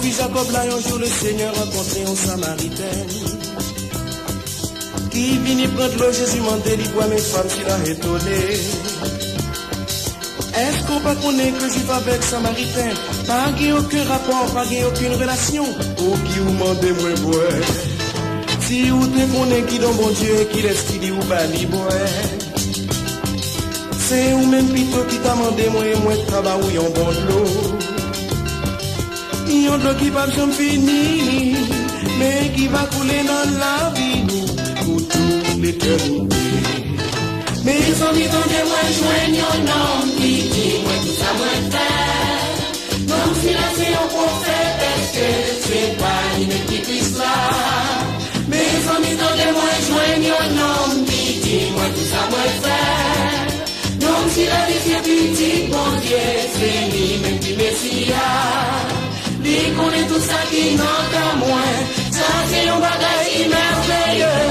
puis Jacob là un jour le Seigneur rencontré un Samaritain qui vient prendre l'eau. Jésus m'a dit quoi mes femmes qui l'a étonné. Est-ce qu'on pas connaît que Juif avec Samaritain pas aucun rapport, pas aucune relation? Ou qui vous demande moi boire? Si vous te connaissez qui dans mon Dieu qui laisse qui dit ou bali boire? C'est ou même plutôt qui t'a demandé moi et moi de travailler en bon de l'eau. Yon de l'eau qui va jamais finir, mais qui va couler dans la vie nous pour toute l'éternité. Mes amis, tendez-moi, joignez un homme qui dit moi tout ça moi faire. Non, si là c'est un prophète, est-ce que c'est pas une petite histoire? Mes amis, tendez-moi, joignez un homme qui dit moi tout ça moi faire. Non, si la vie c'est petit, bon Dieu, c'est lui-même qui Messia. Lui connaît tout ça qui n'en qu'à moi. Ça c'est un bagage merveilleux.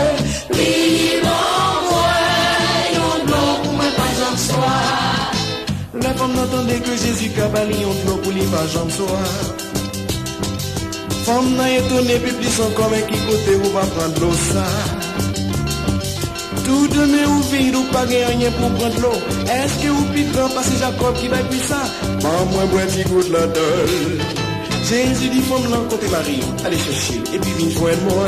Lui la femme n'entendait que Jésus cavalier en flot pour les pas jambes soir. Femme n'a étonné, puis plus encore, mais qui côté où va prendre l'eau ça? Tout demain ou vide ou pas rien pour prendre l'eau. Est-ce que vous piquez passer Jacob qui va puis ça? Pas moi, moi, qui goûte la dolle. Jésus dit, femme n'a côté Marie, allez chercher, et puis viens joindre moi.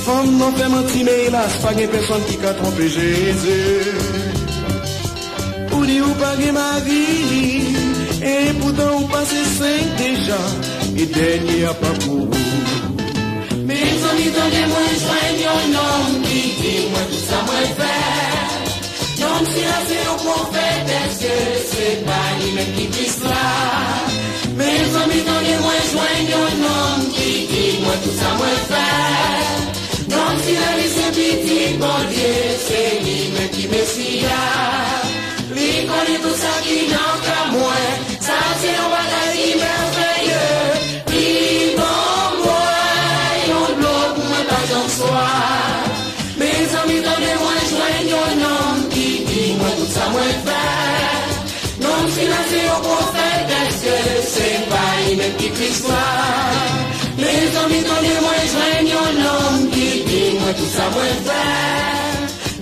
Femme n'a fait mentir, mais hélas, pas de personne qui a trompé Jésus. Ou dit ou pas ma vie, et pourtant ou passez 5 déjà, et dernier à pas pour vous. Mes amis, donnez-moi joignez un homme qui dit moi tout ça moi faire. Non, si là c'est un prophète, est-ce que c'est pas lui-même qui puisse là? Mes amis, donnez-moi joignez un homme qui dit moi tout ça moi faire. Non, si la vie c'est petit, bon Dieu, c'est lui-même qui Messia. Lui connaît tout ça qui n'en qu'à moi. Ça c'est un bagage merveilleux. Lui bon moi, yon de l'eau pour moi pas j'en sois. Mes amis, donnez-moi joignez un homme qui dit moi tout ça moi faire. Non, si là c'est un prophète, est-ce que c'est pas lui-même qui puisse voir? Mes amis, donnez-moi joignez un homme qui dit moi tout ça moi faire.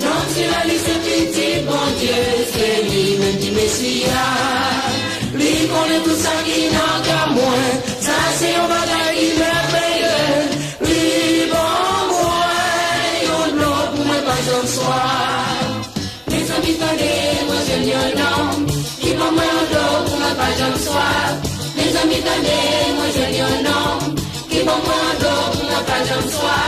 Non, si la vie c'est petit, bon Dieu, c'est lui-même qui Messia. Lui connaît tout ça qui n'a qu'à moi. Ça c'est un bagage merveilleux. Lui bon moi, yon de l'eau pour moi pas j'en sois. Mes amis, tendez-moi joignez un homme qui va moi en l'eau pour moi pas j'en sois. Mes amis, tendez-moi joignez un homme qui va moi en l'eau pour moi pas j'en sois.